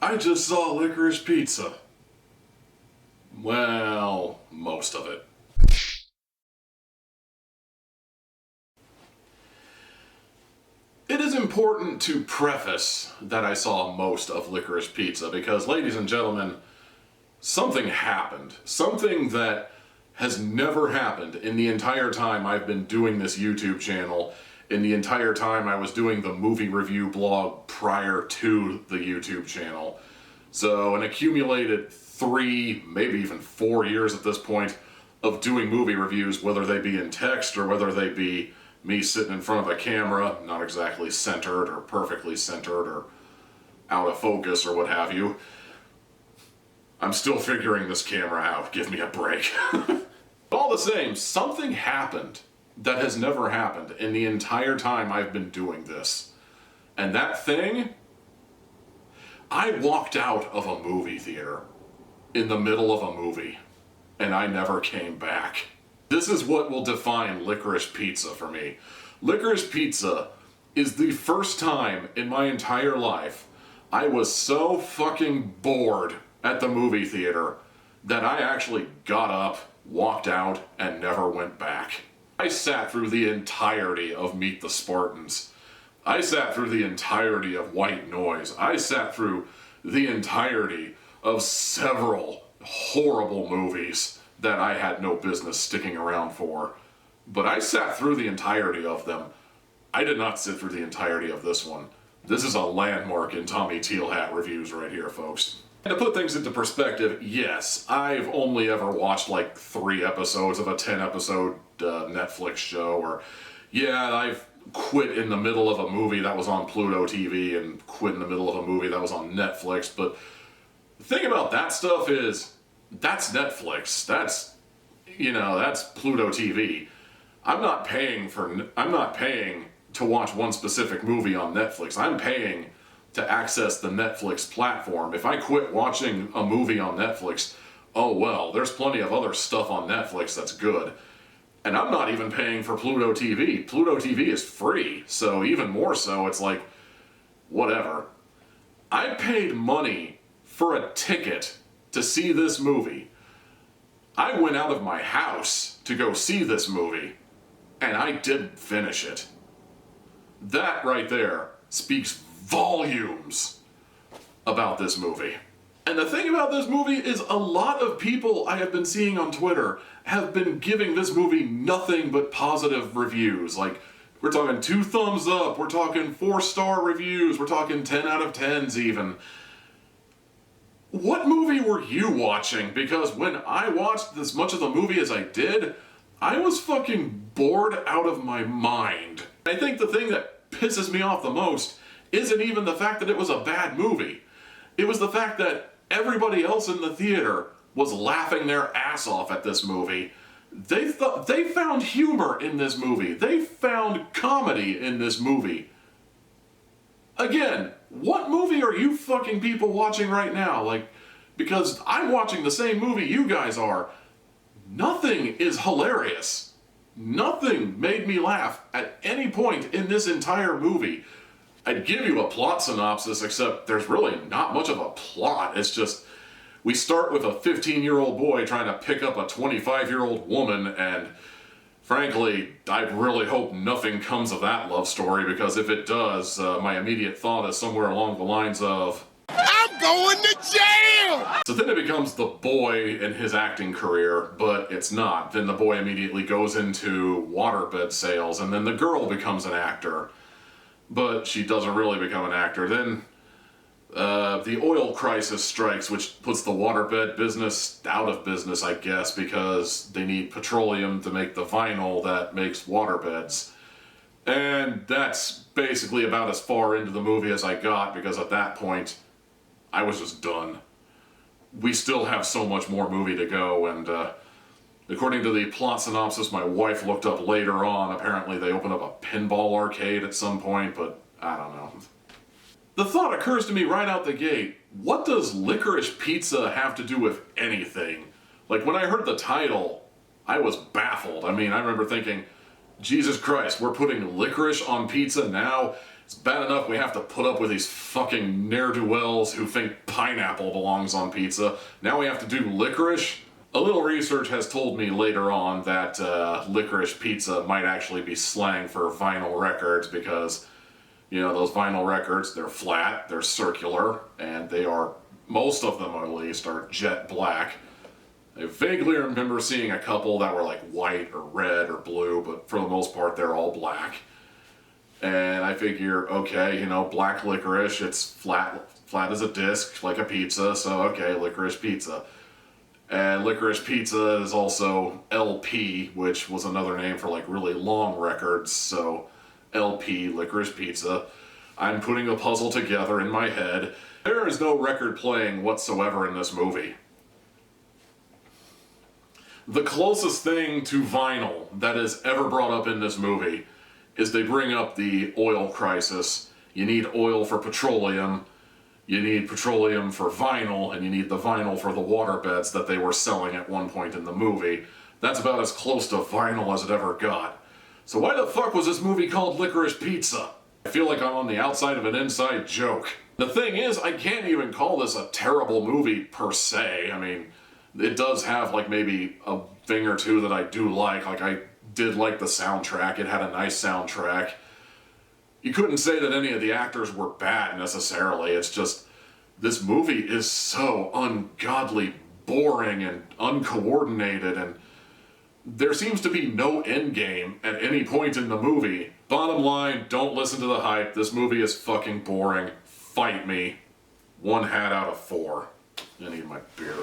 I just saw Licorice Pizza. Well, most of it. It is important to preface that I saw most of Licorice Pizza because, ladies and gentlemen, something happened. Something that has never happened in the entire time I've been doing this YouTube channel, in the entire time I was doing the movie review blog prior to the YouTube channel. So an accumulated 3, maybe even 4 years at this point of doing movie reviews, whether they be in text or whether they be me sitting in front of a camera, not exactly centered or perfectly centered or out of focus or what have you. I'm still figuring this camera out. Give me a break. All the same, something happened that has never happened in the entire time I've been doing this. And that thing, I walked out of a movie theater in the middle of a movie, and I never came back. This is what will define Licorice Pizza for me. Licorice Pizza is the first time in my entire life I was so fucking bored at the movie theater that I actually got up, walked out, and never went back. I sat through the entirety of Meet the Spartans. I sat through the entirety of White Noise. I sat through the entirety of several horrible movies that I had no business sticking around for. But I sat through the entirety of them. I did not sit through the entirety of this one. This is a landmark in Tommy Teal Hat reviews right here, folks. And to put things into perspective, yes, I've only ever watched like 3 episodes of a 10-episode Netflix show, or yeah, I've quit in the middle of a movie that was on Pluto TV and quit in the middle of a movie that was on Netflix, but the thing about that stuff is, that's Netflix. That's, that's Pluto TV. I'm not paying to watch one specific movie on Netflix. I'm paying to access the Netflix platform. If I quit watching a movie on Netflix, oh well, there's plenty of other stuff on Netflix that's good. And I'm not even paying for Pluto TV. Pluto TV is free, so even more so, it's like, whatever. I paid money for a ticket to see this movie. I went out of my house to go see this movie, and I didn't finish it. That right there speaks volumes about this movie. And the thing about this movie is a lot of people I have been seeing on Twitter have been giving this movie nothing but positive reviews. Like, we're talking 2 thumbs up, we're talking 4-star reviews, we're talking 10 out of 10s even. What movie were you watching? Because when I watched as much of the movie as I did, I was fucking bored out of my mind. I think the thing that pisses me off the most isn't even the fact that it was a bad movie. It was the fact that everybody else in the theater was laughing their ass off at this movie. They found humor in this movie. They found comedy in this movie. Again, what movie are you fucking people watching right now? Like, because I'm watching the same movie you guys are. Nothing is hilarious. Nothing made me laugh at any point in this entire movie. I'd give you a plot synopsis, except there's really not much of a plot. It's just, we start with a 15-year-old boy trying to pick up a 25-year-old woman, and frankly, I really hope nothing comes of that love story, because if it does, my immediate thought is somewhere along the lines of, I'm going to jail! So then it becomes the boy and his acting career, but it's not. Then the boy immediately goes into waterbed sales, and then the girl becomes an actor. But she doesn't really become an actor. Then the oil crisis strikes, which puts the waterbed business out of business, I guess, because they need petroleum to make the vinyl that makes waterbeds. And that's basically about as far into the movie as I got, because at that point, I was just done. We still have so much more movie to go, and according to the plot synopsis my wife looked up later on, apparently they opened up a pinball arcade at some point, but I don't know. The thought occurs to me right out the gate, what does Licorice Pizza have to do with anything? Like, when I heard the title, I was baffled. I mean, I remember thinking, Jesus Christ, we're putting licorice on pizza now? It's bad enough we have to put up with these fucking ne'er-do-wells who think pineapple belongs on pizza. Now we have to do licorice? A little research has told me later on that licorice pizza might actually be slang for vinyl records because, you know, those vinyl records, they're flat, they're circular, and they are, most of them at least, are jet black. I vaguely remember seeing a couple that were like white or red or blue, but for the most part they're all black. And I figure, okay, you know, black licorice, it's flat as a disc, like a pizza, so okay, licorice pizza. And licorice pizza is also LP, which was another name for like really long records, so LP, licorice pizza. I'm putting a puzzle together in my head. There is no record playing whatsoever in this movie. The closest thing to vinyl that is ever brought up in this movie is they bring up the oil crisis. You need oil for petroleum, you need petroleum for vinyl, and you need the vinyl for the waterbeds that they were selling at one point in the movie. That's about as close to vinyl as it ever got. So why the fuck was this movie called Licorice Pizza? I feel like I'm on the outside of an inside joke. The thing is, I can't even call this a terrible movie per se. I mean, it does have like maybe a thing or two that I do like I did like the soundtrack. It had a nice soundtrack. You couldn't say that any of the actors were bad necessarily. It's just, this movie is so ungodly boring and uncoordinated, and there seems to be no end game at any point in the movie. Bottom line, don't listen to the hype. This movie is fucking boring. Fight me. 1 hat out of 4. I need my beer.